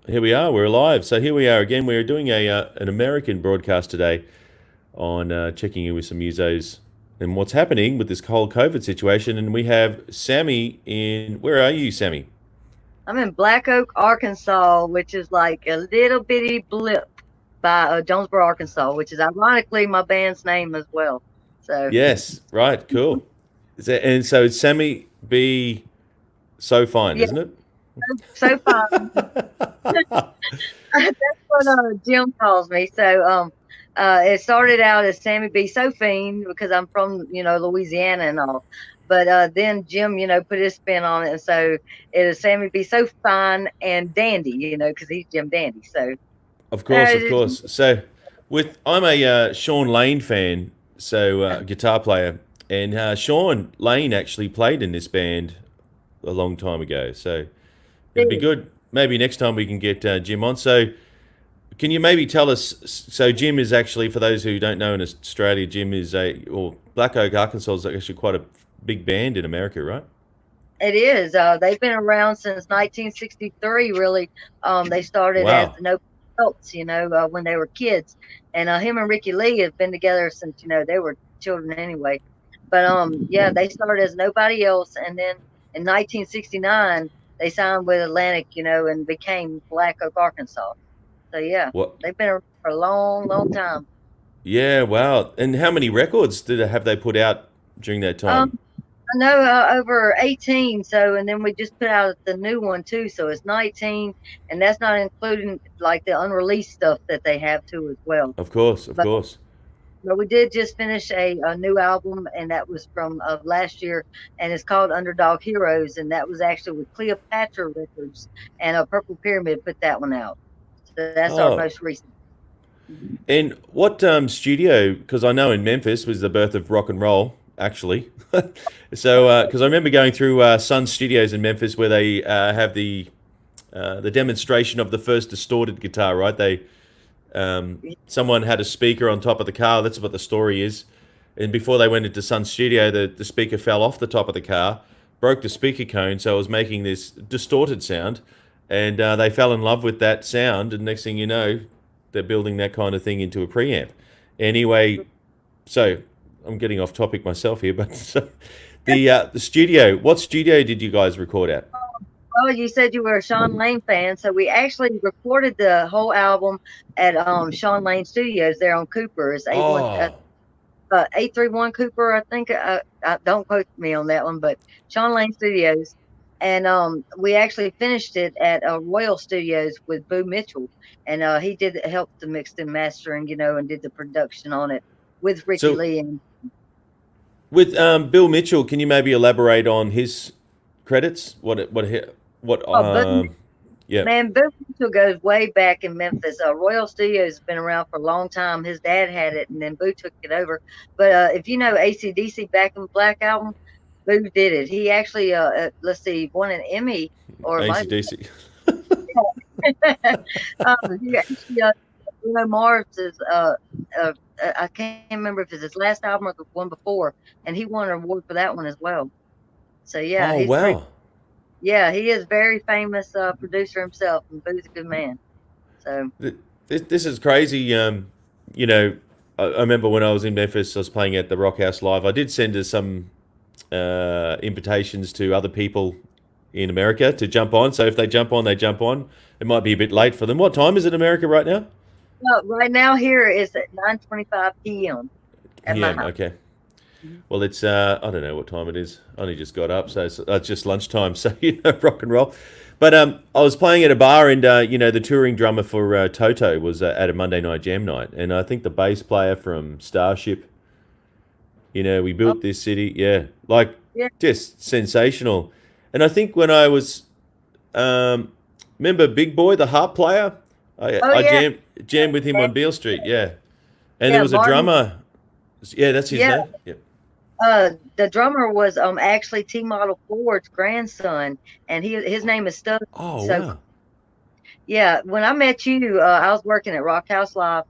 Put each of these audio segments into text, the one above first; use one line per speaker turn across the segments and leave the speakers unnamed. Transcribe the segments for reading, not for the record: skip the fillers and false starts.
Here we are. We're live. So here we are again. We're doing a an American broadcast today on checking in with some musos and what's happening with this whole COVID situation. And we have Sammy in. Where are you, Sammy?
I'm in Black Oak, Arkansas, which is like a little bitty blip by Jonesboro, Arkansas, which is ironically my band's name as well. So,
Yes. Right. Cool. And so it's Sammy B. So fine,
yeah,
isn't it?
so far. That's what Jim calls me. It started out as Sammy B. So Fiend because I'm from, Louisiana and all. But then Jim, put his spin on it. And so it is Sammy B. So Fine and Dandy, because he's Jim Dandy. So,
Of course. Of
uh,
course. So with I'm a Shawn Lane fan, so guitar player, and Shawn Lane actually played in this band a long time ago. So it'd be good. Maybe next time we can get Jim on. So, can you maybe tell us? So, Jim is actually, for those who don't know in Australia, Jim is Black Oak, Arkansas is actually quite a big band in America, right?
it is. They've been around since 1963. Really, they started as
Wow.
the No Adults, when they were kids, and him and Ricky Lee have been together since they were children anyway. But yeah, they started as Nobody Else, and then in 1969 they signed with Atlantic, and became Black Oak, Arkansas. So yeah,
What?
they've been around for a long, long time.
Yeah. Wow. And how many records have they put out during that
Um,
time?
I know over 18, so and then we just put out the new one too, so it's 19, and that's not including like the unreleased stuff that they have too as well.
Of course. Of
But
course.
but we did just finish a new album, and that was from last year, and it's called Underdog Heroes, and that was actually with Cleopatra Records, and Purple Pyramid put that one out. So that's our most
Oh.
recent.
And what studio? Because I know in Memphis was the birth of rock and roll, actually. So, because I remember going through Sun Studios in Memphis where they have the demonstration of the first distorted guitar, right? Someone had a speaker on top of the car. That's what the story is. And before they went into Sun Studio, the speaker fell off the top of the car, broke the speaker cone, so it was making this distorted sound. And they fell in love with that sound. And next thing you know, they're building that kind of thing into a preamp. Anyway, so I'm getting off topic myself here, but so the studio. What studio did you guys record at?
Oh, you said you were a Shawn Lane fan, so we actually recorded the whole album at Shawn Lane Studios there on Cooper. It's
Oh,
831 Cooper, I think. Don't quote me on that one, but Shawn Lane Studios, and we actually finished it at Royal Studios with Boo Mitchell, and he did help the mixed and mastering, and did the production on it with Ricky
so
Lee and
with Bill Mitchell, can you maybe elaborate on his credits? What?
oh, but
Yeah.
man, Boo Mitchell goes way back in Memphis. Royal Studios has been around for a long time. His dad had it, and then Boo took it over. But if you know AC/DC Back in Black album, Boo did it. He actually, let's see, won an Emmy or it might
ACDC.
he actually, Mars is, I can't remember if it's his last album or the one before, and he won an award for that one as well. So yeah,
Oh
he's pretty.
wow.
Yeah, he is very famous producer himself, and Boo's a good man. So
This is crazy. You know, I remember when I was in Memphis, I was playing at the Rock House Live. I did send us some invitations to other people in America to jump on. So if they jump on, they jump on. It might be a bit late for them. What time is it in America right now?
right now here is at 9:25 p.m. at my
PM.
house.
Okay.
Mhm.
Well, it's I don't know what time it is. I only just got up, so it's just lunchtime. So rock and roll. But I was playing at a bar, and the touring drummer for Toto was at a Monday night jam night, and I think the bass player from Starship. We
Oh
built this city. Yeah, like
yeah,
just sensational. And I think when I was, um, remember Big Boy, the harp player. I,
oh
I
yeah,
jammed with him on Beale Street. Yeah, and there
yeah.
was a
Martin.
drummer. Yeah, that's his
Yeah,
name. Yeah.
the drummer was actually T Model Ford's grandson, and his name is Stud.
Oh
So
wow.
yeah, when I met you, I was working at Rock House Live,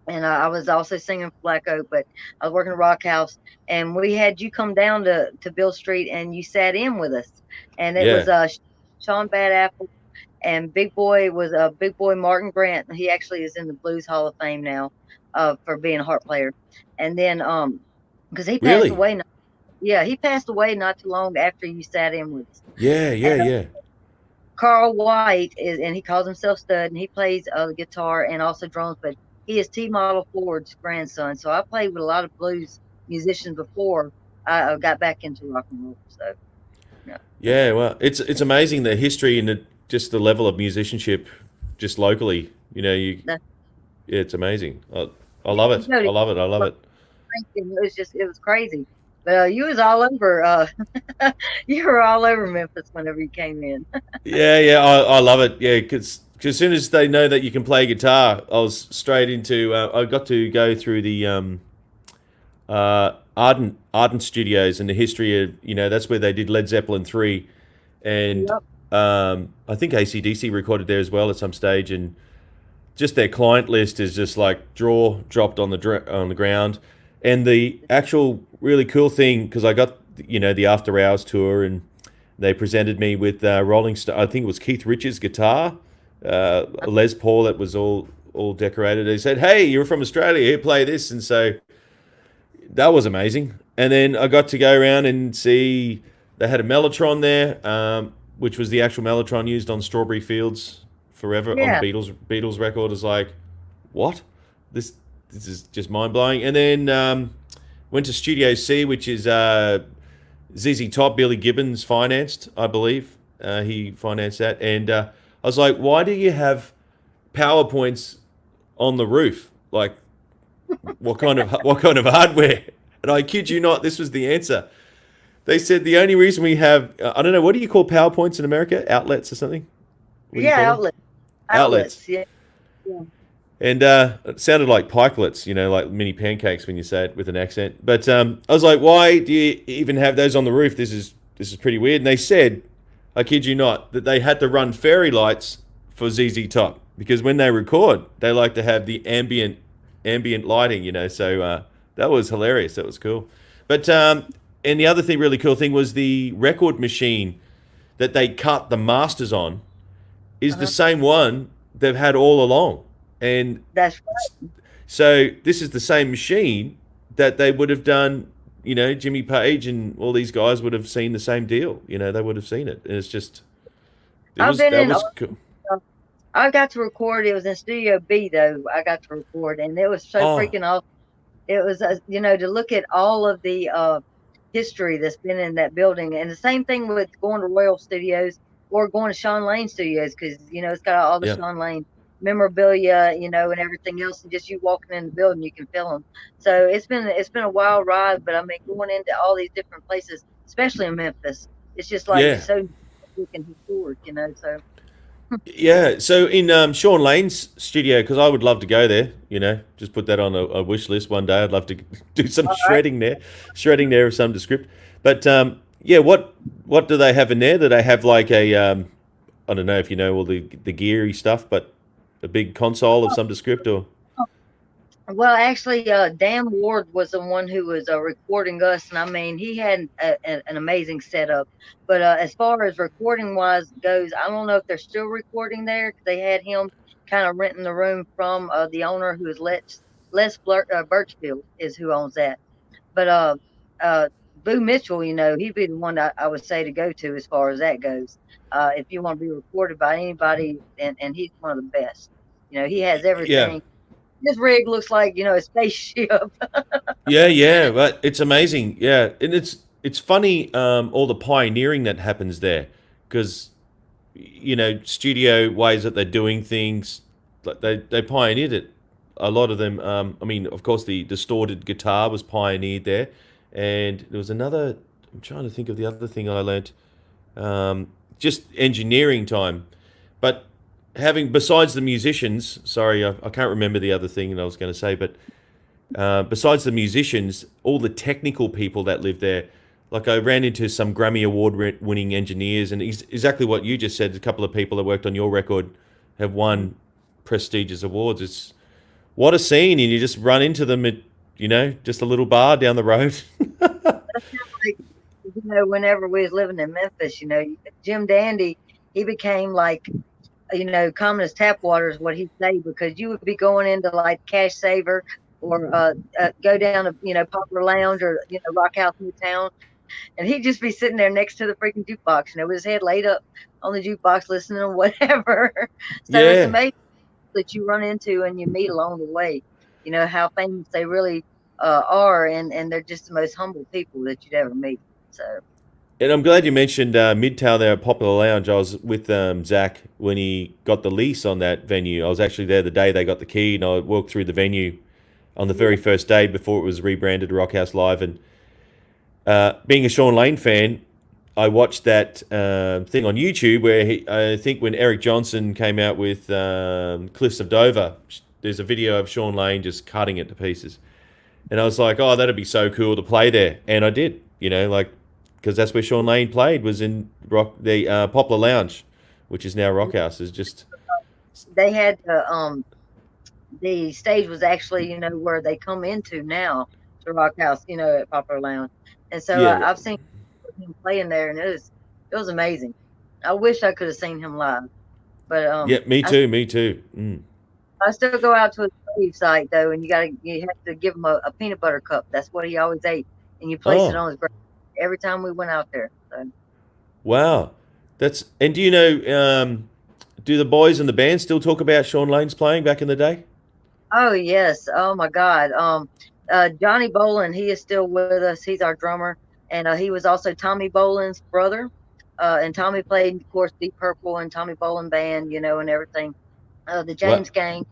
and I was also singing for Black Oak, but I was working at Rock House, and we had you come down to Bill Street, and you sat in with us, and it was
Yeah.
Sean Bad Apple and Big Boy was a Big Boy Martin Grant. He actually is in the Blues Hall of Fame now, for being a harp player. And then because he passed
Really?
away. Yeah, he passed away not too long after you sat in with us.
Yeah,
And
yeah, yeah.
Carl White is, and he calls himself Stud, and he plays the guitar and also drums. But he is T. Model Ford's grandson. So I played with a lot of blues musicians before I got back into rock and roll. So yeah,
Yeah, well, it's amazing the history and just the level of musicianship just locally.
that's,
Yeah, it's amazing. I love
you
it.
know,
I love it. I love it.
it was just it was crazy. But you was all over. You were all over Memphis whenever you came in.
Yeah, yeah, I love it. Yeah, because as soon as they know that you can play guitar, I was straight into. I got to go through the Ardent Studios and the history of that's where they did Led Zeppelin 3, and
Yep.
I think AC/DC recorded there as well at some stage, and just their client list is just like draw dropped on the ground, and the actual really cool thing because I got the After Hours tour and they presented me with Rolling Stone. I think it was Keith Richards' guitar, a Les Paul that was all decorated. They said, "Hey, you're from Australia. Here, play this." And so that was amazing. And then I got to go around and see they had a Mellotron there, which was the actual Mellotron used on Strawberry Fields Forever on the
Yeah.
Beatles record. Is like, what? This this is just mind blowing. And then went to Studio C, which is ZZ Top, Billy Gibbons financed, I believe. He financed that, and I was like, why do you have PowerPoints on the roof? Like, what kind of hardware? And I kid you not, this was the answer. They said the only reason we have I don't know, what do you call PowerPoints in America? Outlets or something? What do you
Yeah.
call them? Outlets.
Outlets. Yeah. Yeah.
And it sounded like pikelets, like mini pancakes when you say it with an accent. But I was like, why do you even have those on the roof? This is pretty weird. And they said, I kid you not, that they had to run fairy lights for ZZ Top because when they record, they like to have the ambient lighting. So that was hilarious. That was cool. But and the other thing, really cool thing, was the record machine that they cut the masters on is the
Uh-huh.
same one they've had all along. And
That's right.
so this is the same machine that they would have done. Jimmy Page and all these guys would have seen the same deal. They would have seen it, and it's just it
I've
was
been
that
in.
was cool.
I got to record. It was in Studio B though. I got to record, and it was so
Oh,
freaking awesome. It was, to look at all of the history that's been in that building, and the same thing with going to Royal Studios or going to Shawn Lane Studios because it's got all the
yeah,
Shawn Lane memorabilia, and everything else, and just you walking in the building, you can feel them. So it's been a wild ride, but I mean, going into all these different places, especially in Memphis, it's just like
yeah,
so freaking historic. So
yeah. So in Shawn Lane's studio, because I would love to go there. Just put that on a wish list one day. I'd love to do some
all right.
shredding there of some script. But yeah, what do they have in there? Do they have like a I don't know if you know all the geary stuff, but a big console of some descript or
Well, actually, Dan Ward was the one who was recording us, and I mean, he had an amazing setup. But as far as recording wise goes, I don't know if they're still recording there 'cause they had him kind of renting the room from the owner, who is Birchfield, is who owns that. But uh, Boo Mitchell, he'd be the one I would say to go to as far as that goes. If you want to be recorded by anybody, and he's one of the best. He has
yeah.
everything. His rig looks like, a spaceship.
Yeah, yeah, but it's amazing. Yeah, and it's funny all the pioneering that happens there because studio ways that they're doing things, like they pioneered it. A lot of them. I mean, of course, the distorted guitar was pioneered there, and there was another. I'm trying to think of the other thing I learnt. Just engineering time, but having besides the musicians. Sorry, I can't remember the other thing that I was going to say, but besides the musicians, all the technical people that live there. Like I ran into some Grammy Award winning engineers, and exactly what you just said. A couple of people that worked on your record have won prestigious awards. It's what a scene, and you just run into them at just a little bar down the road.
Like, whenever we was living in Memphis, Jim Dandy, he became like common as tap water is what he'd say, because you would be going into like Cash Saver or go down to, Popular Lounge or, Rock House Newtown. And he'd just be sitting there next to the freaking jukebox, with his head laid up on the jukebox listening to whatever. So it's
Yeah.
amazing that you run into and you meet along the way, how famous they really are. And they're just the most humble people that you'd ever meet. So.
And I'm glad you mentioned Midtown there at Popular Lounge. I was with Zach when he got the lease on that venue. I was actually there the day they got the key, and I walked through the venue on the very first day before it was rebranded Rock House Live. And being a Shawn Lane fan, I watched that thing on YouTube where I think when Eric Johnson came out with Cliffs of Dover, there's a video of Shawn Lane just cutting it to pieces. And I was like, oh, that'd be so cool to play there. And I did, because that's where Shawn Lane played, was in the Poplar Lounge, which is now Rock House. Is just
They had the stage was actually where they come into now to Rock House, at Poplar Lounge, and so
yeah,
I've seen him playing there, and it was amazing. I wish I could have seen him live, but
yeah. Me too, me too.
I still go out to his grave site though, and you have to give him a peanut butter cup. That's what he always ate, and you place it
Oh,
on his grave every time we went out there. So.
wow. And do you know? Do the boys in the band still talk about Shawn Lane's playing back in the day?
Oh yes. Oh my God. Johnny Bolin, he is still with us. He's our drummer, and he was also Tommy Bolin's brother. And Tommy played, of course, Deep Purple and Tommy Bolin band, and everything. The James
What?
Gang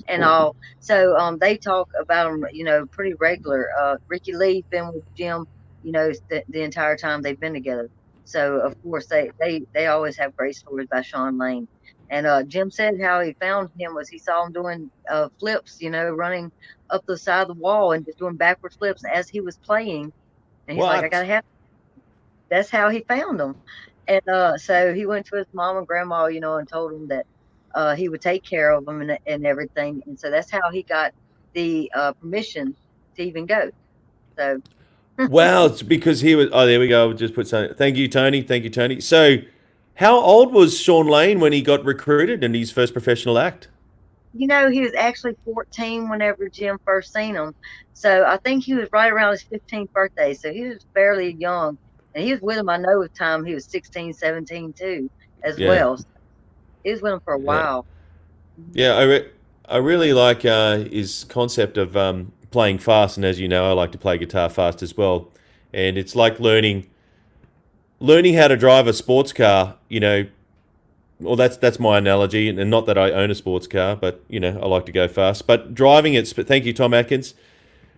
and all. So they talk about him, pretty regular. Ricky Lee's been with Jim, the entire time they've been together. So of course they always have great stories about Shawn Lane. And Jim said how he found him was he saw him doing flips, running up the side of the wall and just doing backward flips as he was playing. And he's like, I
What?
gotta have. That's how he found him. And so he went to his mom and grandma, and told them that he would take care of them and everything. And so that's how he got the permission to even go. So.
Wow, it's because he was. Oh, there we go. We'll just put something. Thank you, Tony. Thank you, Tony. So, how old was Shawn Lane when he got recruited in his first professional act?
He was actually 14 whenever Jim first seen him. So I think he was right around his 15th birthday. So he was fairly young. And he was with him, I know, at the time he was 16, 17 too, as
Yeah,
well. So he was with him for a
yeah,
while.
yeah. I really like his concept of playing fast, and as you know, I like to play guitar fast as well. And it's like learning how to drive a sports car. Well, that's my analogy, and not that I own a sports car, but I like to go fast. But driving at thank you, Tom Atkins.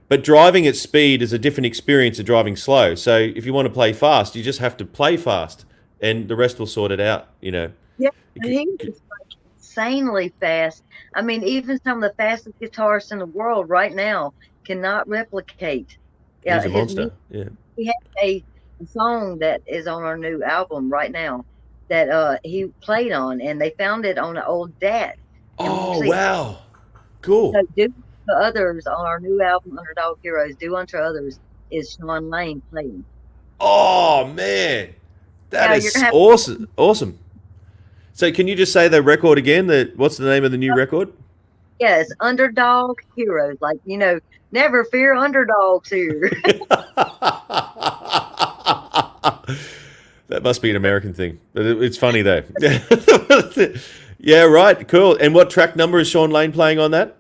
But driving at speed is a different experience to driving slow. So if you want to play fast, you just have to play fast, and the rest will sort it out.
Yeah,
It
and he was like insanely fast. I mean, even some of the fastest guitarists in the world right now cannot replicate.
He's
Yeah,
a
his music.
monster. Yeah.
He has a song that is on our new album right now that he played on, and they found it on an old DAT. And we
Oh
actually
wow, cool.
do to others on our new album, Underdog Heroes. Do unto others is Shawn Lane playing.
Oh man, that
Yeah, you're
is
gonna have.
awesome. Awesome. So can you just say the record again? What's the name of the new record?
Yes, Underdog Heroes. Like, never fear, underdogs here.
That must be an American thing. But it's funny though. Yeah, right. Cool. And what track number is Shawn Lane playing on that?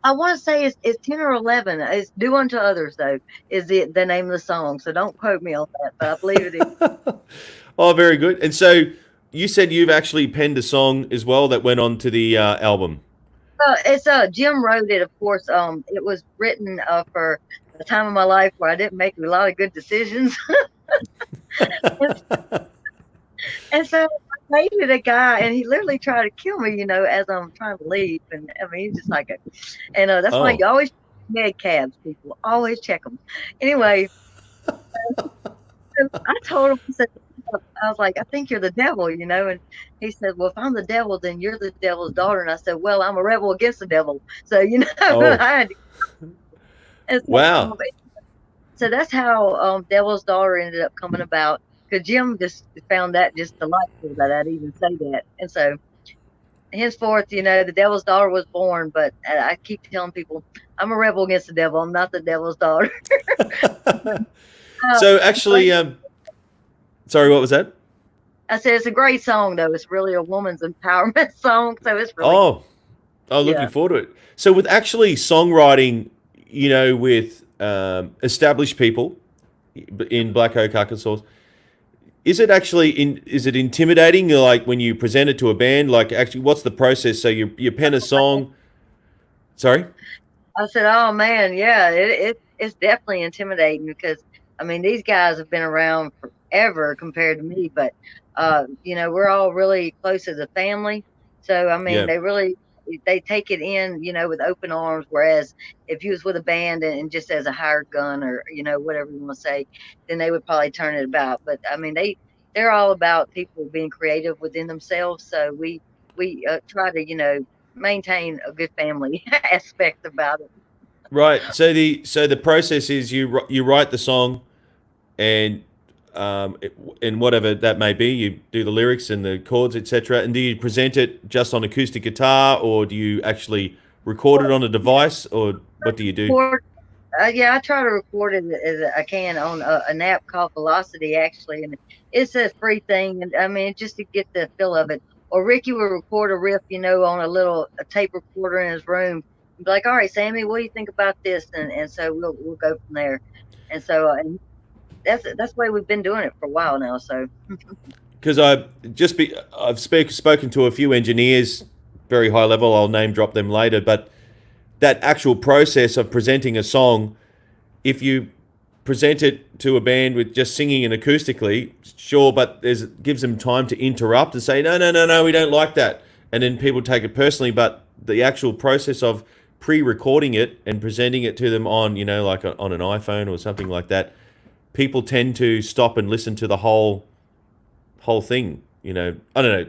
I want to say it's 10 or 11. It's Do Unto Others, though, is the name of the song. So don't quote me on that, but I believe it is.
Oh, very good. And so you said you've actually penned a song as well that went on to the album.
It's Jim wrote it, of course. It was written for a time of my life where I didn't make a lot of good decisions. And so I dated a guy, and he literally tried to kill me, as I'm trying to leave. And I mean, he's just like and that's why
Oh,
you always check med cabs, people. Always check them. Anyway, I told him, I was like, I think you're the devil, and he said, well, if I'm the devil, then you're the devil's daughter. And I said, well, I'm a rebel against the devil. So,
oh,
I had to, and
wow.
so that's how Devil's Daughter ended up coming about. Because Jim just found that just delightful that I'd even say that. And so henceforth, the devil's daughter was born. But I keep telling people, I'm a rebel against the devil. I'm not the devil's daughter. Uh,
So
it's a great,
actually, sorry, what was that?
I said it's a great song though. It's really a woman's empowerment song, so it's really
Oh, oh, looking
yeah.
forward to it. So with actually songwriting, with established people in Black Oak, Arkansas, is it actually is it intimidating? Like when you present it to a band, like actually, what's the process? So you pen a song. Sorry.
I said, "Oh man, yeah, it's definitely intimidating because I mean these guys have been around forever compared to me, but we're all really close as a family. So I mean
Yeah.
they take it in, with open arms. Whereas if you was with a band and just as a hired gun or whatever you want to say, then they would probably turn it about. But I mean they're all about people being creative within themselves. So we try to maintain a good family aspect about it.
Right. So the process is you write the song and and whatever that may be, you do the lyrics and the chords, etc. And do you present it just on acoustic guitar, or do you actually record it on a device, or what do you do?
Record, yeah, I try to record it as I can on an app called Velocity, actually, and it's a free thing, and I mean just to get the feel of it. Or Ricky will record a riff, on a tape recorder in his room. And be like, all right, Sammy, what do you think about this? And so we'll go from there. And so and that's the way we've been doing it for a while now. So
Because I've spoken to a few engineers, very high level. I'll name drop them later, but that actual process of presenting a song, if you present it to a band with just singing and acoustically, sure, but gives them time to interrupt and say, no, no, no, no, we don't like that. And then people take it personally. But the actual process of pre-recording it and presenting it to them on, like on an iPhone or something like that, people tend to stop and listen to the whole thing. I don't know.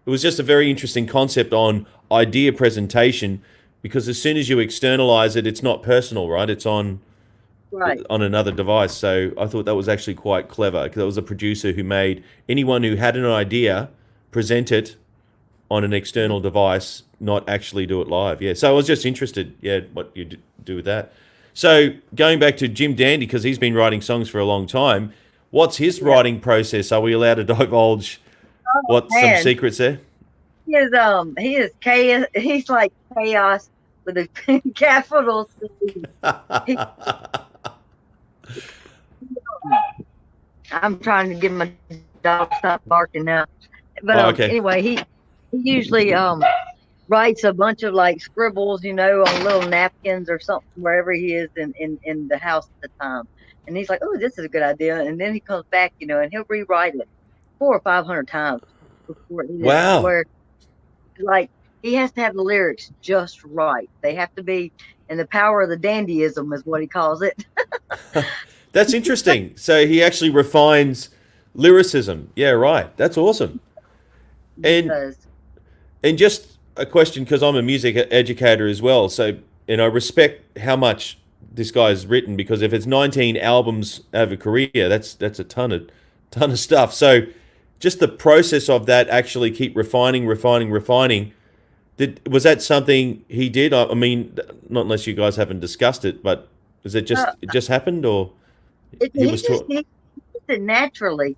It was just a very interesting concept on idea presentation, because as soon as you externalize it, it's not personal, right? It's
right,
on another device. So I thought that was actually quite clever, because there was a producer who made anyone who had an idea present it on an external device, not actually do it live. Yeah. So I was just interested, yeah, what you do with that. So going back to Jim Dandy, because he's been writing songs for a long time. What's his
yeah.
writing process? Are we allowed to divulge what some
Man,
secrets there?
he is chaos. He's like chaos with a capital C. He, I'm trying to get my dog to stop barking now. But
Oh, okay.
anyway, he usually writes a bunch of like scribbles, on little napkins or something wherever he is in the house at the time. And he's like, "Oh, this is a good idea." And then he comes back, and he'll rewrite it 400 or 500 times before it is
Wow.
where like he has to have the lyrics just right. They have to be, and the power of the dandyism is what he calls it.
That's interesting. So he actually refines lyricism. Yeah, right. That's awesome. And
Because
and just a question, because I'm a music educator as well. So, and I respect how much this guy's written, because if it's 19 albums over career, that's a ton of stuff. So, just the process of that, actually keep refining, refining, refining. Was that something he did? I mean, not unless you guys haven't discussed it, but is it just happened, or he
he
was
just
taught?
he does it naturally.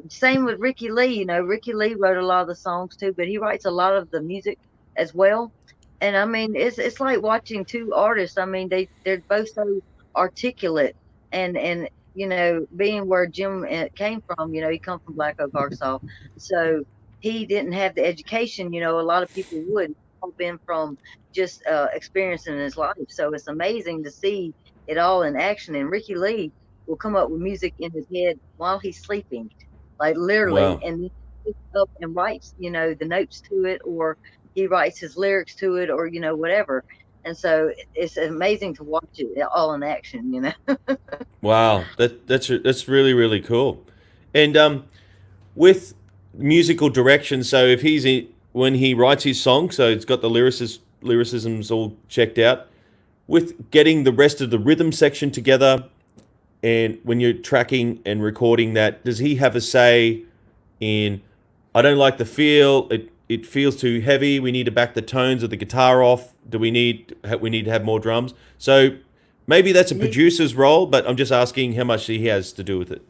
Same with Ricky Lee. Ricky Lee wrote a lot of the songs too, but he writes a lot of the music as well. And I mean, it's like watching two artists. I mean, they're both so articulate, and being where Jim came from, he come from Black Oak, Arkansas, so he didn't have the education. A lot of people would have been from just experiencing his life. So it's amazing to see it all in action. And Ricky Lee will come up with music in his head while he's sleeping, like literally,
Wow.
and then he picks up and writes, the notes to it, or he writes his lyrics to it, or whatever. And so it's amazing to watch it all in action.
Wow, that's really really cool. And with musical direction, so if when he writes his song, so it's got the lyricisms all checked out. With getting the rest of the rhythm section together, and when you're tracking and recording that, does he have a say in? I don't like the feel. it feels too heavy. We need to back the tones of the guitar off. Do we need to have more drums? So maybe that's a producer's role, but I'm just asking how much he has to do with it.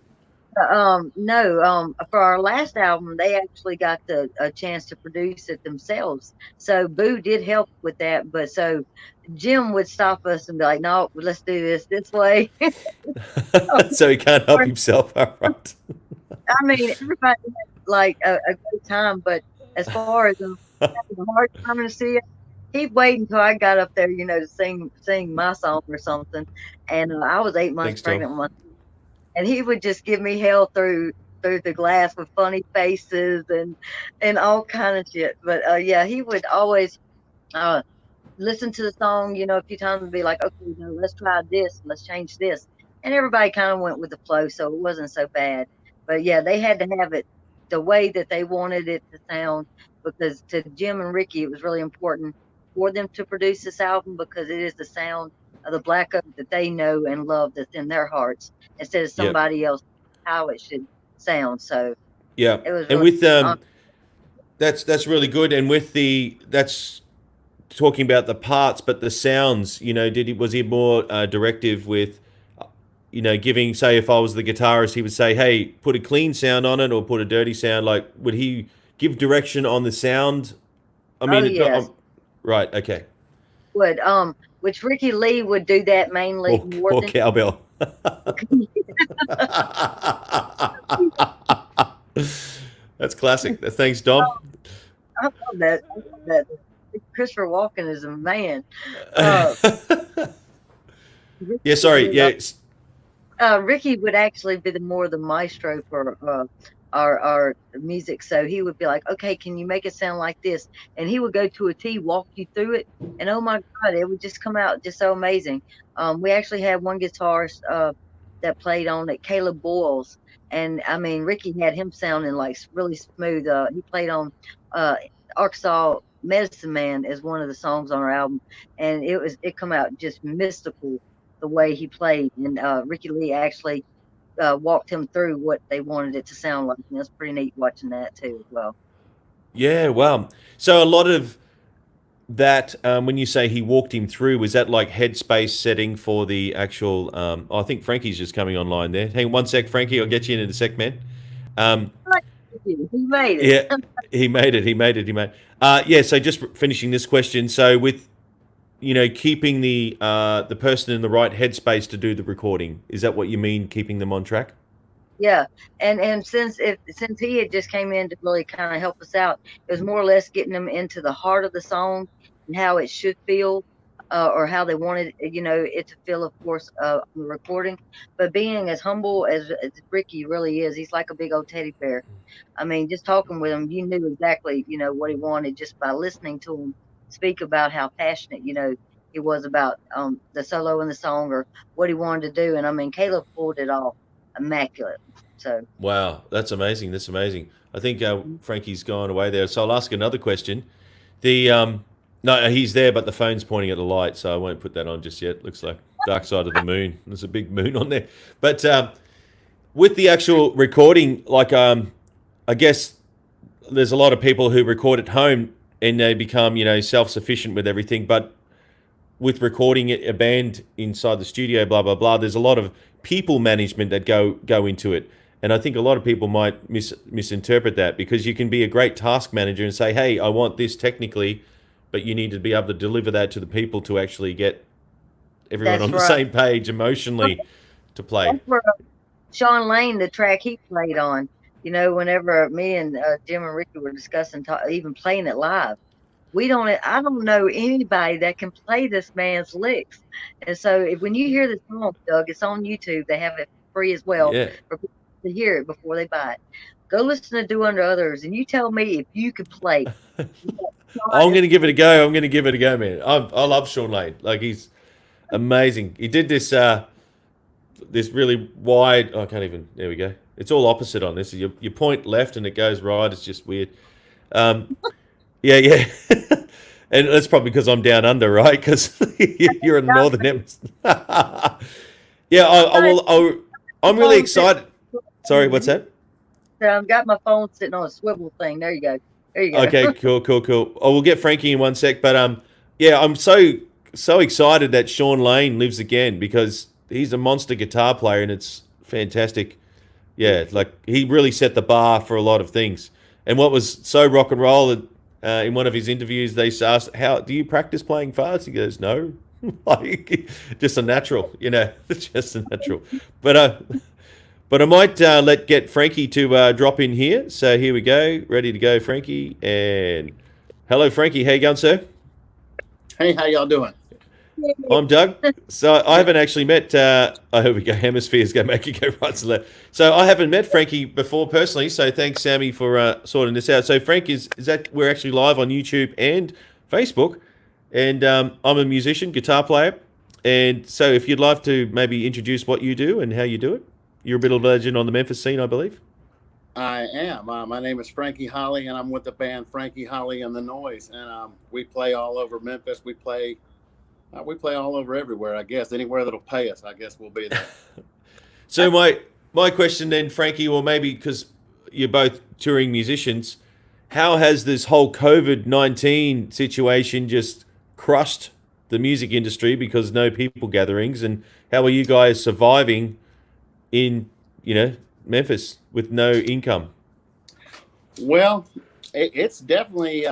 No, for our last album, they actually got a chance to produce it themselves. So Boo did help with that, but so Jim would stop us and be like, "No, let's do this way."
So he can't help himself. All right.
I mean, everybody had like a good time, but as far as having a hard time in the studio, he'd wait until I got up there, to sing my song or something. And I was 8 months
Thanks, Tom.
pregnant, and he would just give me hell through the glass with funny faces and all kind of shit. But yeah, he would always listen to the song, a few times and be like, okay, let's try this, let's change this. And everybody kind of went with the flow, so it wasn't so bad. But yeah, they had to have it the way that they wanted it to sound, because to Jim and Ricky, it was really important for them to produce this album, because it is the sound of the Black Oak that they know and love, that's in their hearts, instead of somebody else how it should sound. So
yeah,
it was
and
really
with that's really good. And with that's talking about the parts, but the sounds, was he more directive with, giving, say, if I was the guitarist, he would say, hey, put a clean sound on it or put a dirty sound. Like, would he give direction on the sound? I mean,
yes.
Right. Okay.
Would which Ricky Lee would do that mainly more
or
than
cowbell. That's classic. Thanks, Dom.
I love that. Christopher Walken is a man.
Yeah, sorry. Yeah.
Ricky would actually be more the maestro for our music. So he would be like, okay, can you make it sound like this? And he would go to a T, walk you through it. And oh my God, it would just come out just so amazing. We actually had one guitarist that played on it, Caleb Boyles. And I mean, Ricky had him sounding like really smooth. He played on Arkansas Medicine Man is one of the songs on our album. And it come out just mystical the way he played. And Ricky Lee actually walked him through what they wanted it to sound like. And it was pretty neat watching that too as well.
Yeah, wow. So a lot of that, when you say he walked him through, was that like headspace setting for the actual? I think Frankie's just coming online there. Hang on one sec, Frankie. I'll get you in a sec, man.
He made it.
Yeah, he made it. Yeah. So just finishing this question. So with keeping the person in the right headspace to do the recording, is that what you mean? Keeping them on track?
Yeah, and since he had just came in to really kind of help us out, it was more or less getting them into the heart of the song and how it should feel, or how they wanted it to feel, of course, on the recording. But being as humble as Ricky really is, he's like a big old teddy bear. I mean, just talking with him, you knew exactly what he wanted just by listening to him speak about how passionate he was about the solo in the song or what he wanted to do. And I mean, Caleb pulled it off immaculate. So
wow, that's amazing. I think Frankie's gone away there, so I'll ask another question. No, he's there, but the phone's pointing at the light, so I won't put that on just yet. Looks like Dark Side of the Moon. There's a big moon on there. But with the actual recording, like I guess there's a lot of people who record at home and they become self-sufficient with everything, but with recording a band inside the studio, blah blah blah, there's a lot of people management that go into it. And I think a lot of people might misinterpret that, because you can be a great task manager and say, hey, I want this technically, but you need to be able to deliver that to the people to actually get everyone on the same page emotionally to play.
That's where Shawn Lane, the track he played on, whenever me and Jim and Ricky were discussing even playing it live, I don't know anybody that can play this man's licks. And so when you hear the song, Doug, it's on YouTube. They have it free as well for people to hear it before they buy it. Go listen to Do Unto Others, and you tell me if you could play.
I'm going to give it a go. Man. I love Shawn Lane. Like, he's amazing. He did this this really wide. I can't even. There we go. It's all opposite on this. You point left and it goes right. It's just weird. Yeah. And that's probably because I'm down under, right? Because you're in the northern hemisphere. Yeah, I'm really excited. Sorry, what's that?
I've got my phone sitting on a swivel thing. There you go. There you go.
Okay, cool. Oh, we'll get Frankie in one sec, but yeah, I'm so excited that Shawn Lane lives again because he's a monster guitar player and it's fantastic. Yeah, like he really set the bar for a lot of things. And what was so rock and roll in one of his interviews, they asked, "How do you practice playing fast?" He goes, "No, like just a natural, just a natural." But but I might get Frankie to drop in here. So here we go, ready to go, Frankie. And hello, Frankie. How you going, sir?
Hey, how y'all doing?
I'm Doug. So I haven't actually met. Oh, here we go. Hemispheres go make it go right to left. So I haven't met Frankie before personally. So thanks, Sammy, for sorting this out. So Frank is that we're actually live on YouTube and Facebook, and I'm a musician, guitar player, and so if you'd like to maybe introduce what you do and how you do it, you're a bit of a legend on the Memphis scene, I believe.
I am. My name is Frankie Holly, and I'm with the band Frankie Holly and the Noise, and we play all over Memphis. We play all over everywhere. I guess anywhere that'll pay us, I guess we'll be there.
So my question then, Frankie, or maybe because you're both touring musicians, how has this whole COVID-19 situation just crushed the music industry because no people gatherings, and how are you guys surviving in Memphis with no income?
Well, it's definitely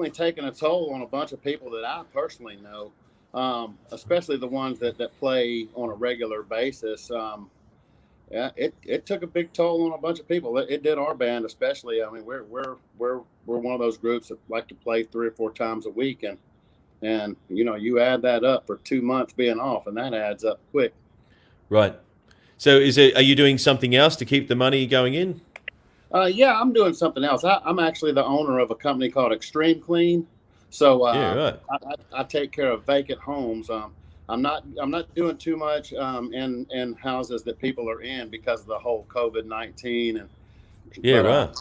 taken a toll on a bunch of people that I personally know, especially the ones that play on a regular basis. Yeah, it took a big toll on a bunch of people. It did our band especially. I mean, we're one of those groups that like to play 3 or 4 times a week, and you add that up for 2 months being off, and that adds up quick.
Right. So are you doing something else to keep the money going in?
Yeah, I'm doing something else. I'm actually the owner of a company called Extreme Clean. So
Yeah, right.
I take care of vacant homes. I'm not doing too much in houses that people are in because of the whole COVID-19
Yeah, right.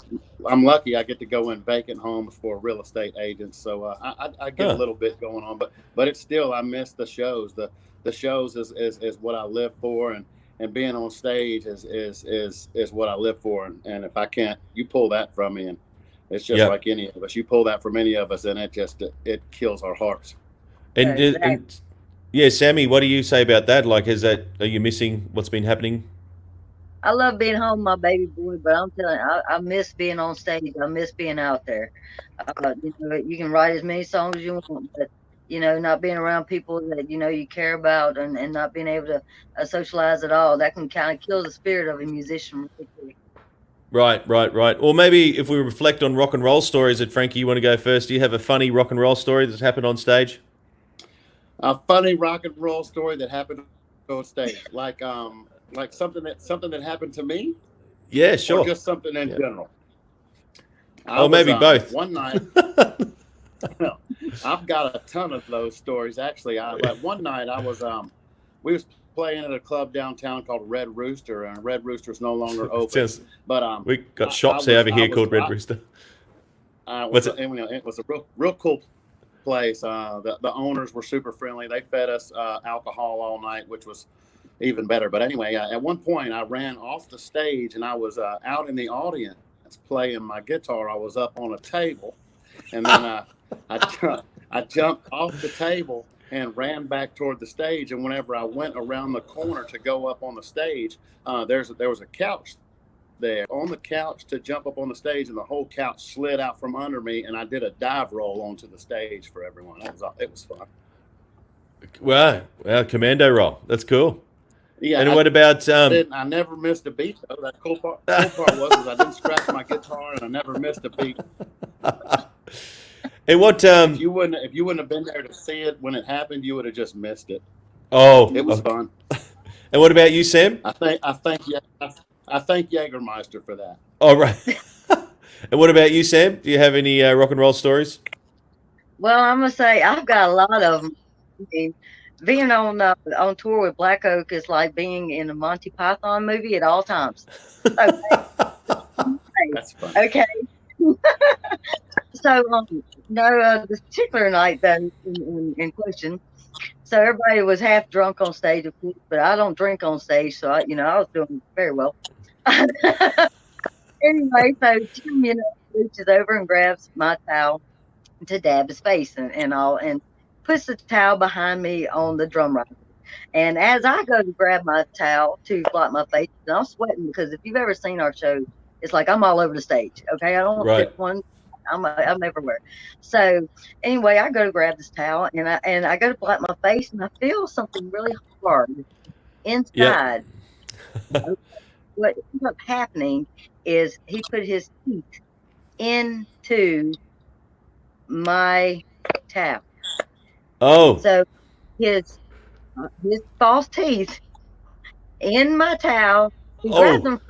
I'm lucky I get to go in vacant homes for real estate agents, so I get a little bit going on, but it's still, I miss the shows. The shows is what I live for, and being on stage is what I live for, and if I can't, you pull that from me, and it's just like any of us. You pull that from any of us, and it kills our hearts.
And yeah, Sammy, what do you say about that? Like, are you missing what's been happening?
I love being home with my baby boy, but I'm telling you, I miss being on stage. I miss being out there. You can write as many songs as you want, but not being around people that you care about, and not being able to socialize at all, that can kind of kill the spirit of a musician really quick.
Right. Or maybe if we reflect on rock and roll stories, Frankie, you want to go first? Do you have a funny rock and roll story that's happened on stage?
A funny rock and roll story that happened on stage, like something that happened to me.
Yeah, sure.
Or just something in general.
Maybe both.
One night, I've got a ton of those stories actually. One night we was playing at a club downtown called Red Rooster, and Red Rooster's no longer open. But
we got shops over here called Red Rooster.
What's it? It was a real cool place. The owners were super friendly. They fed us alcohol all night, which was even better. But anyway, at one point I ran off the stage, and I was out in the audience playing my guitar. I was up on a table, and then I jumped off the table and ran back toward the stage. And whenever I went around the corner to go up on the stage, there was a couch there on the couch to jump up on the stage, and the whole couch slid out from under me, and I did a dive roll onto the stage for everyone. It was fun.
Wow, commando roll. That's cool.
Yeah.
And what about
I never missed a beat though. That cool part was I didn't scratch my guitar, and I never missed a beat.
And what
if you wouldn't have been there to see it when it happened, you would have just missed it.
Oh,
it was fun.
And what about you, Sam?
I thank Jägermeister for that.
Oh, right. And what about you, Sam? Do you have any rock and roll stories?
Well, I'm gonna say I've got a lot of them. I mean, being on tour with Black Oak is like being in a Monty Python movie at all times. Okay.
That's fun.
Okay. So this particular night though in question, so everybody was half drunk on stage, of course, but I don't drink on stage, so I was doing very well. Anyway, so Tim, reaches over and grabs my towel to dab his face and all, and puts the towel behind me on the drum riser. And as I go to grab my towel to blot my face, and I'm sweating because if you've ever seen our show, it's like I'm all over the stage. Okay, I don't
Right.
pick one. I'm everywhere. So anyway, I go to grab this towel and I go to blot my face and I feel something really hard inside. What ended up happening is he put his teeth into my towel.
Oh.
So his false teeth in my towel. He grabs them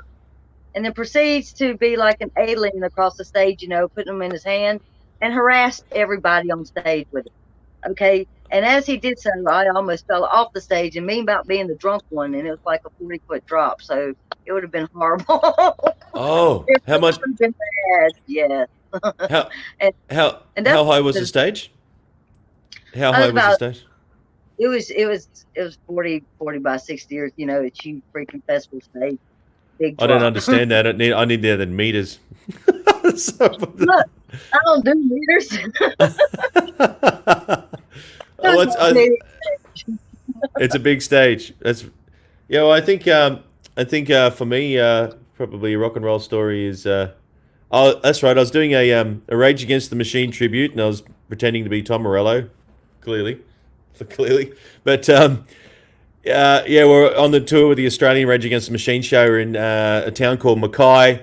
and then proceeds to be like an alien across the stage, putting them in his hand and harassed everybody on stage with it. Okay. And as he did so, I almost fell off the stage, and me about being the drunk one, and it was like a 40-foot drop. So it would have been horrible.
Oh, how much?
It would have been bad. Yeah.
How high was the stage? How high was the stage?
It was 40 by 60, or a huge freaking festival stage. Big drop.
I don't understand that. I need that in meters.
Look, I don't do meters.
It's a big stage. That's well, I think for me, probably a rock and roll story is. Oh, that's right. I was doing a Rage Against the Machine tribute, and I was pretending to be Tom Morello, clearly. But we're on the tour with the Australian Rage Against the Machine show in a town called Mackay,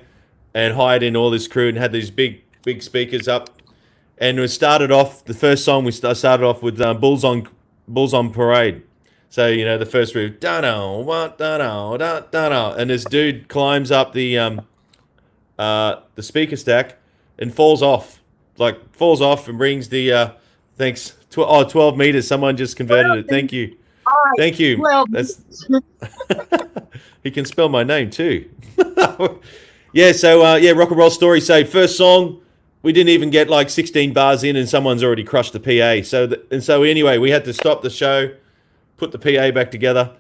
and hired in all this crew and had these big speakers up. And we started off, the first song we started off with Bulls on Parade. So, the first riff, da-da, da-da, da-da, and this dude climbs up the speaker stack and falls off and brings the, thanks, 12 meters. Someone just converted it. Thank you. Thank you. That's he can spell my name too. Yeah, so rock and roll story. So first song, we didn't even get like 16 bars in, and someone's already crushed the PA. So anyway, we had to stop the show, put the PA back together,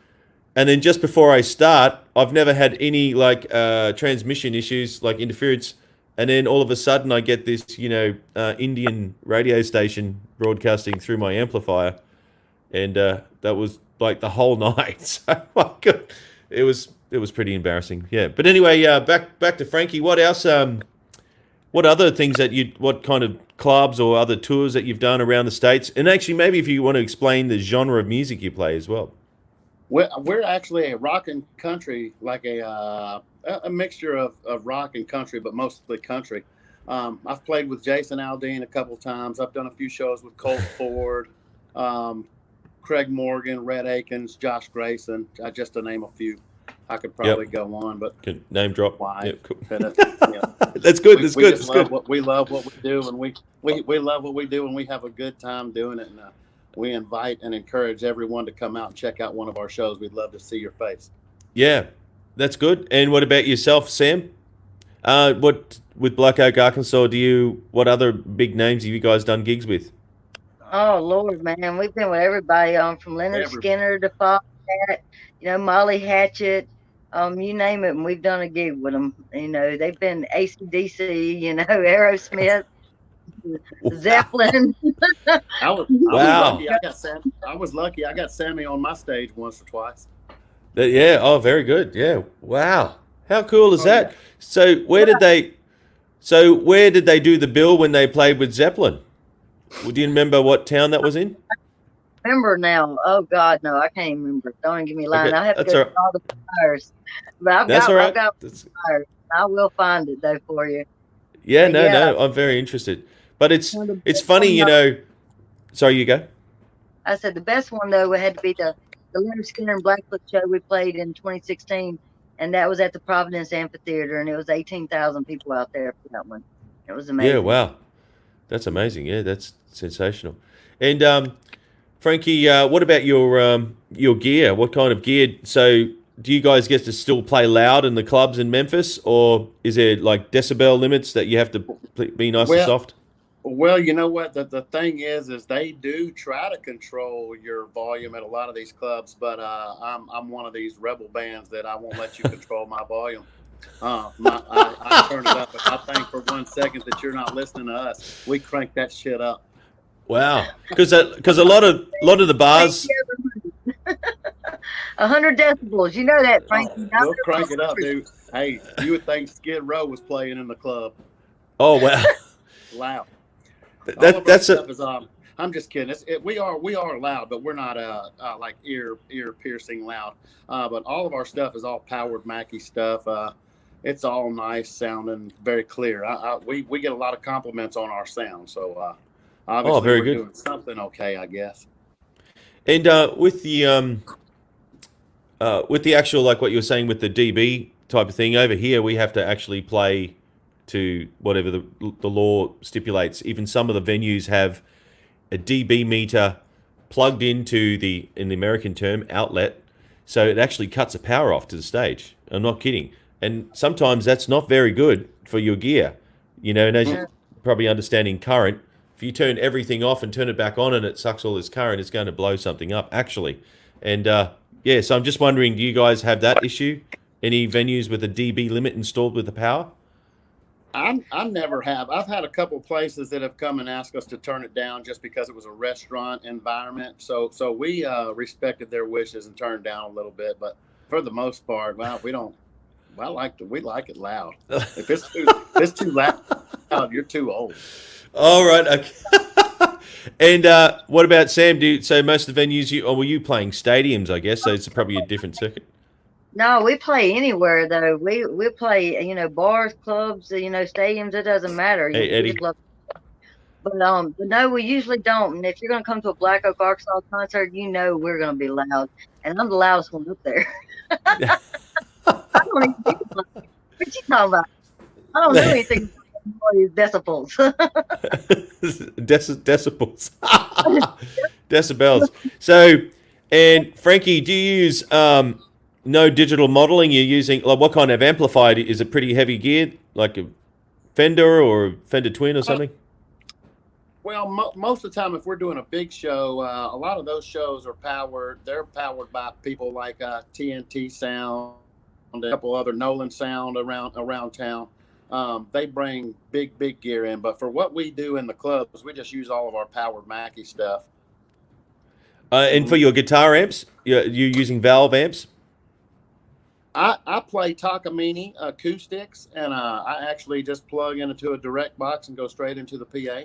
and then just before I start, I've never had any transmission issues, like interference, and then all of a sudden I get this Indian radio station broadcasting through my amplifier, and that was like the whole night. So it was pretty embarrassing. Yeah, but anyway, back to Frankie. What else? What other things what kind of clubs or other tours that you've done around the States? And actually, maybe if you want to explain the genre of music you play as well.
We're actually a rock and country, like a mixture of rock and country, but mostly country. I've played with Jason Aldean a couple times. I've done a few shows with Colt Ford, Craig Morgan, Rhett Akins, Josh Grayson, just to name a few. I could probably go on, but
can name drop.
Why?
Yep, cool.
That's
good. That's good.
We love what we do, and we love what we do, and we have a good time doing it. And we invite and encourage everyone to come out and check out one of our shows. We'd love to see your face. Yeah,
that's good. And what about yourself, Sam? What with Black Oak, Arkansas? What other big names have you guys done gigs with?
Oh Lord, man, we've been with everybody. From Leonard Skinner to Foghat, Molly Hatchet. You name it, and we've done a gig with them. They've been AC/DC, Aerosmith, Zeppelin.
I was lucky. I got Sammy on my stage once or twice.
Yeah. Oh, very good. Yeah. Wow. How cool is that? Yeah. So where did they do the bill when they played with Zeppelin? Do you remember what town that was in?
Remember now? Oh God, no, I can't remember. Don't even give me a line. Okay, I have to go through all the flyers. But I've got flyers. I will find it though for you.
Yeah, no, I'm very interested. But it's funny, Sorry, you go.
I said the best one though had to be the Leonard Skinner and Blackfoot show we played in 2016, and that was at the Providence Amphitheater, and it was 18,000 people out there for that one. It was amazing.
Yeah, wow, that's amazing. Yeah, that's sensational. And Frankie, what about your gear? What kind of gear? So, do you guys get to still play loud in the clubs in Memphis, or is there like decibel limits that you have to be nice and soft?
Well, you know what? The thing is they do try to control your volume at a lot of these clubs, but I'm one of these rebel bands that I won't let you control my volume. I turn it up. If I think for 1 second that you're not listening to us, we crank that shit up.
Wow, because a lot of the bars.
100 decibels. You know that, Frankie.
We'll crank it up, dude. Hey, you would think Skid Row was playing in the club.
Oh wow,
Loud.
That's a.
Is, I'm just kidding. We are loud, but we're not like ear piercing loud. But all of our stuff is all powered Mackie stuff. It's all nice sounding, very clear. We get a lot of compliments on our sound, so obviously
very
we're
good.
doing something okay, I guess.
And with the actual, like what you were saying with the dB type of thing, over here we have to actually play to whatever the law stipulates. Even some of the venues have a dB meter plugged into in the American term, outlet, so it actually cuts the power off to the stage. I'm not kidding. And sometimes that's not very good for your gear. You know, and as you're probably understanding current, if you turn everything off and turn it back on and it sucks all this current, it's going to blow something up, actually. And yeah, so I'm just wondering, do you guys have that issue? Any venues with a dB limit installed with the power?
I never have. I've had a couple places that have come and asked us to turn it down just because it was a restaurant environment. So we respected their wishes and turned down a little bit. But for the most part, well, we don't. We like it loud. If it's too loud, you're too old.
All right. Okay. And what about Sam? So most of the venues were you playing stadiums? I guess so. It's probably a different circuit.
No, we play anywhere though. We play, bars, clubs, stadiums. It doesn't matter.
Hey, Eddie.
But no, we usually don't. And if you're gonna come to a Black Oak Arkansas concert, we're gonna be loud, and I'm the loudest one up there. I don't even think about it. What you talking about? I don't know anything about these decibels.
Decibels. Decibels. So, and Frankie, do you use no digital modeling? You're using, like, what kind of amplifier? Is it pretty heavy geared, like a Fender or a Fender Twin or something?
Well, most of the time, if we're doing a big show, a lot of those shows are powered. They're powered by people like TNT Sound, a couple other Nolan Sound around town. They bring big gear in, but for what we do in the clubs, we just use all of our powered Mackie stuff.
And for your guitar amps, you're using valve amps?
I play Takamine acoustics, and I actually just plug into a direct box and go straight into the PA.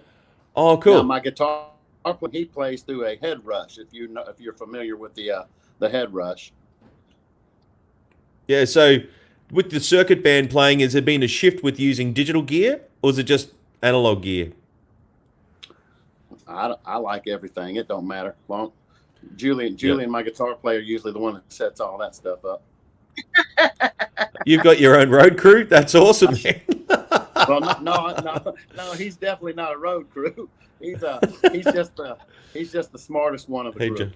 Oh, cool.
Now, my guitar, he plays through a head rush. If you're familiar with the head rush.
Yeah, so with the circuit band playing, has there been a shift with using digital gear, or is it just analog gear?
I like everything. It don't matter. Julian, my guitar player, usually the one that sets all that stuff up.
You've got your own road crew? That's awesome, man.
Well, no, he's definitely not a road crew. He's just the smartest one of the group.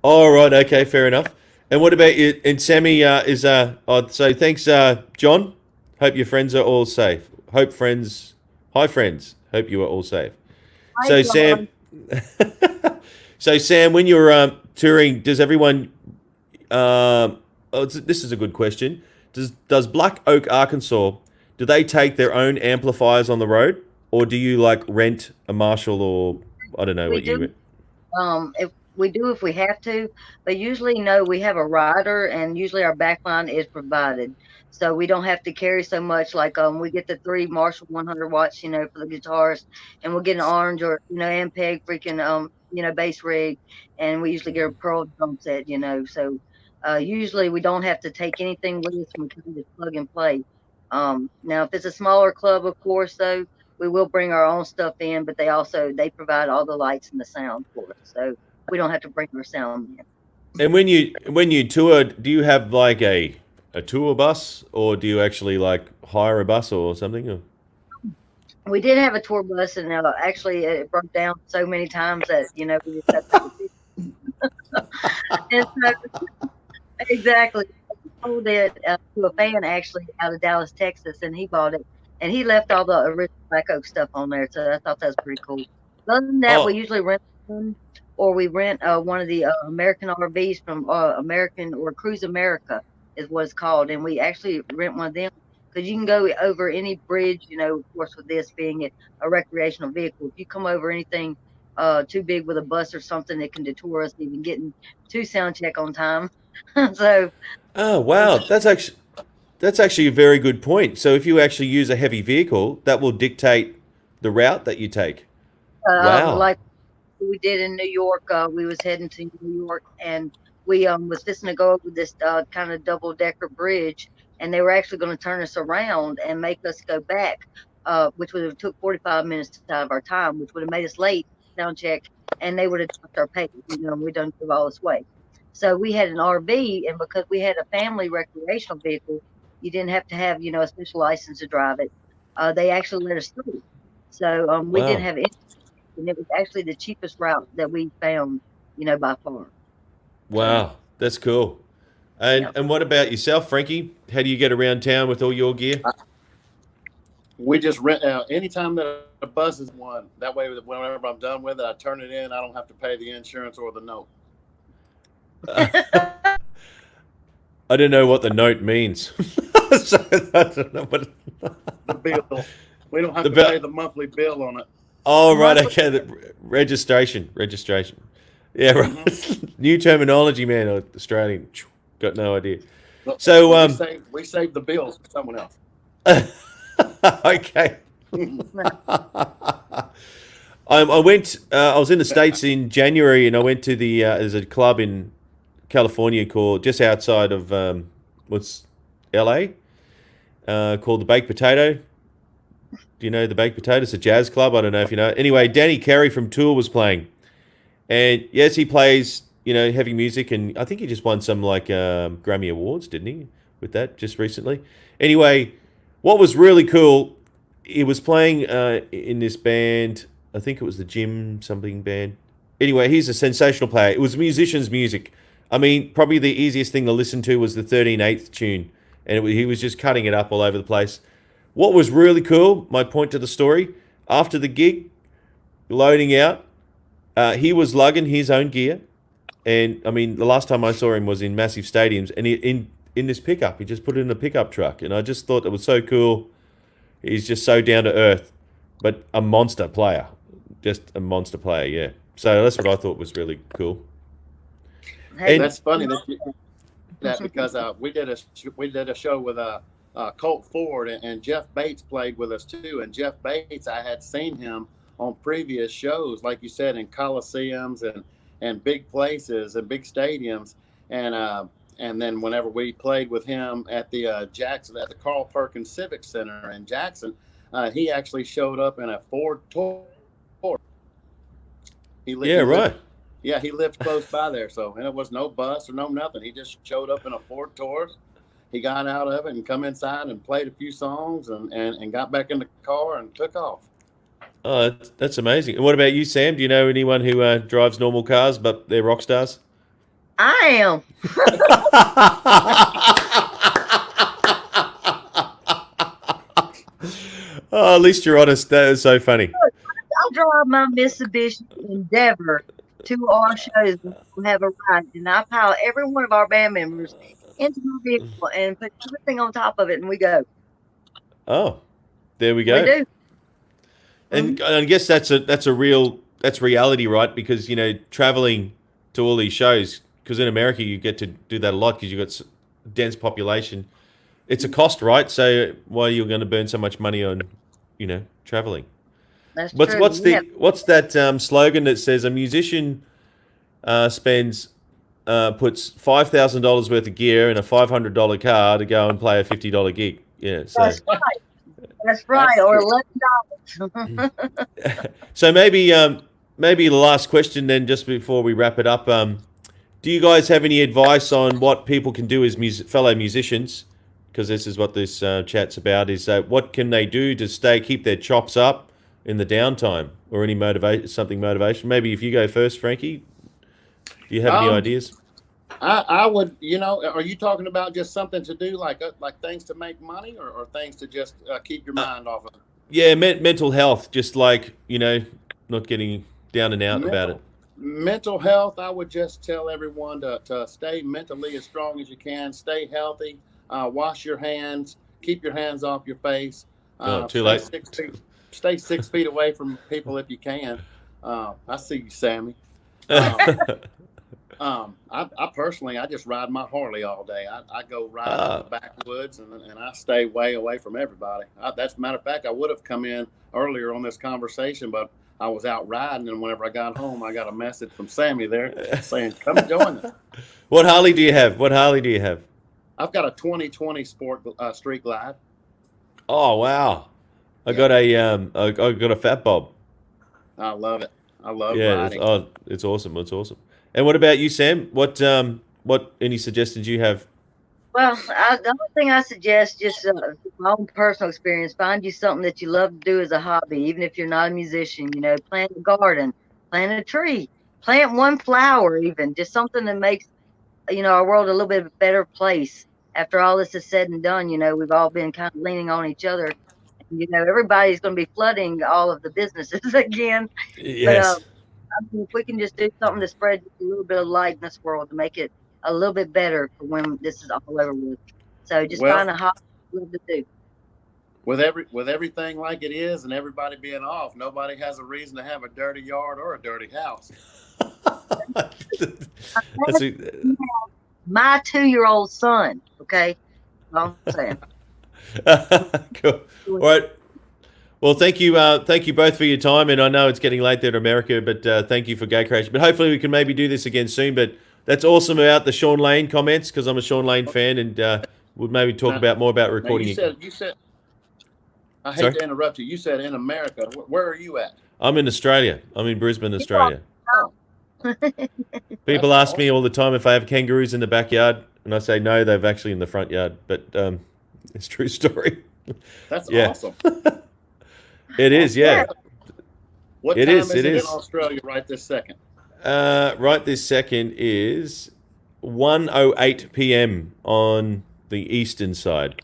All right, okay, fair enough. And what about you? And Sammy so thanks, John. Hope your friends are all safe. Hi friends. Hope you are all safe.
Hi,
Sam. So Sam, when you're touring, does everyone? This is a good question. Does Black Oak Arkansas? Do they take their own amplifiers on the road, or do you like rent a Marshall, or I don't know what you?
If we do, if we have to, but usually no, we have a rider, and usually our backline is provided, so we don't have to carry so much. Like we get the 3 Marshall 100 watts, for the guitars, and we'll get an orange or Ampeg freaking bass rig, and we usually get a Pearl drum set, so usually we don't have to take anything with us. We can just plug and play. Now if it's a smaller club, of course, though, we will bring our own stuff in, but they provide all the lights and the sound for us, so we don't have to bring our sound in.
And when you tour, do you have like a tour bus, or do you actually like hire a bus or something? Or?
We did have a tour bus, and actually it broke down so many times that we just had to and so, exactly. I sold it to a fan actually out of Dallas, Texas, and he bought it, and he left all the original Black Oak stuff on there, so I thought that was pretty cool. Other than that, we usually rent one, or we rent one of the American RVs from American or Cruise America. is what it's called, and we actually rent one of them because you can go over any bridge. Of course, with this being a recreational vehicle, if you come over anything too big with a bus or something, it can detour us even getting to sound check on time. So,
Oh wow, that's actually a very good point. So if you actually use a heavy vehicle, that will dictate the route that you take. Wow.
like we did in New York, we was heading to New York, and we was fixing to go over this kind of double decker bridge, and they were actually going to turn us around and make us go back, which would have took 45 minutes out of our time, which would have made us late sound check, and they would have dropped our pay. We done drove all this way. So we had an RV, and because we had a family recreational vehicle, you didn't have to have a special license to drive it. They actually let us through. So we didn't
Wow.
have any, and it was actually the cheapest route that we found, by far.
Wow. That's cool. And
Yeah.
and what about yourself, Frankie? How do you get around town with all your gear?
We just rent anytime that a bus is one. That way, whenever I'm done with it, I turn it in. I don't have to pay the insurance or the note.
I don't know what the note means. So I don't know what.
The bill. We don't have
The
to
bill-
pay the monthly bill on it.
Oh right, okay. The registration. Yeah, right. New terminology, man. Australian. Got no idea. So
we save the bills for someone else.
okay. I went. I was in the States in January, and I went to there's a club in California called just outside of what's LA, called the Baked Potato. Do you know the Baked Potato? It's a jazz club. I don't know if you know. Anyway, Danny Carey from Tool was playing, and yes, he plays heavy music, and I think he just won some like Grammy Awards, didn't he? With that just recently. Anyway, what was really cool, he was playing in this band. I think it was the Jim something band. Anyway, he's a sensational player. It was musicians' music. I mean, probably the easiest thing to listen to was the 13/8 tune, and he was just cutting it up all over the place. What was really cool, my point to the story, after the gig, loading out, he was lugging his own gear, and I mean, the last time I saw him was in massive stadiums, and in this pickup, he just put it in a pickup truck, and I just thought it was so cool. He's just so down to earth, but a monster player, just a monster player, yeah. So that's what I thought was really cool.
Hey,
And-
That's funny that because we did a show with Colt Ford, and Jeff Bates played with us too. And Jeff Bates, I had seen him on previous shows, like you said, in coliseums and big places and big stadiums. And then whenever we played with him at the Jackson, at the Carl Perkins Civic Center in Jackson, he actually showed up in a Ford Taurus.
Yeah, right.
Yeah, he lived close by there, and it was no bus or no nothing. He just showed up in a Ford Taurus. He got out of it and come inside and played a few songs and got back in the car and took off.
Oh, that's amazing. And what about you, Sam? Do you know anyone who drives normal cars but they're rock stars?
I am.
Oh, at least you're honest. That is so funny.
I'll drive my Mitsubishi Endeavor to our shows and we'll have a ride, and I pile every one of our band members into my vehicle and put everything on top of it, and we go.
Oh, there we go.
We do.
And I guess that's reality, right? Because traveling to all these shows, because in America you get to do that a lot because you've got dense population. It's a cost, right? So why are you going to burn so much money on, traveling?
That's
What's
true.
what's
Yeah.
that slogan that says a musician puts $5,000 worth of gear in a $500 car to go and play a $50 gig? Yeah, so
That's right. That's right.
That's
Or
true.
$11.
so maybe the last question then, just before we wrap it up. Do you guys have any advice on what people can do as fellow musicians? Because this is what this chat's about. Is what can they do to keep their chops up in the downtime, or any motivation? Maybe if you go first, Frankie. Do you have any ideas?
I would, are you talking about just something to do, like things to make money, or things to just keep your mind off of it?
Yeah, mental health. Just like not getting down and out about it.
mental health, I would just tell everyone to stay mentally as strong as you can, stay healthy, wash your hands, keep your hands off your face.
Too late.
Stay 6 feet away from people if you can. I see you, Sammy. I personally, I just ride my Harley all day. I go ride in the backwoods and I stay way away from everybody. That's a matter of fact, I would have come in earlier on this conversation, but I was out riding, and whenever I got home, I got a message from Sammy there saying, "Come join us."
What Harley do you have?
I've got a 2020 Street Glide.
Oh wow! I got a Fat Bob.
I love it. I love riding.
It's awesome. It's awesome. And what about you, Sam? What any suggestions you have?
Well, the only thing I suggest, just my own personal experience, find you something that you love to do as a hobby, even if you're not a musician. Plant a garden, plant a tree, plant one flower, even just something that makes our world a little bit of a better place. After all this is said and done, we've all been kind of leaning on each other. Everybody's going to be flooding all of the businesses again.
Yes.
But if we can just do something to spread a little bit of light in this world to make it a little bit better for when this is all over with. So just find a hobby to do.
With everything like it is and everybody being off, nobody has a reason to have a dirty yard or a dirty house.
My 2-year-old son, okay? That's all I'm saying.
Cool. All right. Well, thank you both for your time, and I know it's getting late there in America, but thank you for Gay Crash. But hopefully we can maybe do this again soon. But that's awesome about the Shawn Lane comments, because I'm a Shawn Lane fan, and we'll maybe talk more about recording.
You said. I hate to interrupt you. You said in America. Where are you at?
I'm in Australia. I'm in Brisbane, Australia. People ask me all the time if I have kangaroos in the backyard, and I say no, they're actually in the front yard. But it's a true story.
That's awesome.
It is, yeah.
What time is it in Australia right this second?
Right this second is 1:08 p.m. on the eastern side.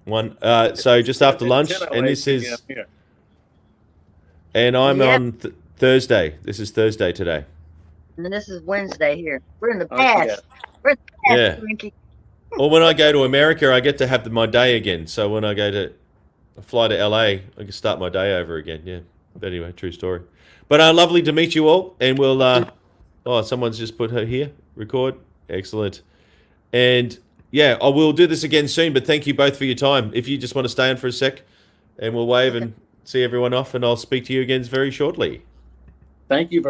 So just after lunch, and this is, and I'm on Thursday. This is Thursday today.
And this is Wednesday here. We're in the past. We're in the past, Frankie.
Well, when I go to America, I get to have my day again. So when I fly to LA, I can start my day over again. Yeah. But anyway, true story. But lovely to meet you all. And we'll, someone's just put her here. Record. Excellent. And yeah, I will do this again soon, but thank you both for your time. If you just want to stay on for a sec, and we'll wave and see everyone off, and I'll speak to you again very shortly.
Thank you for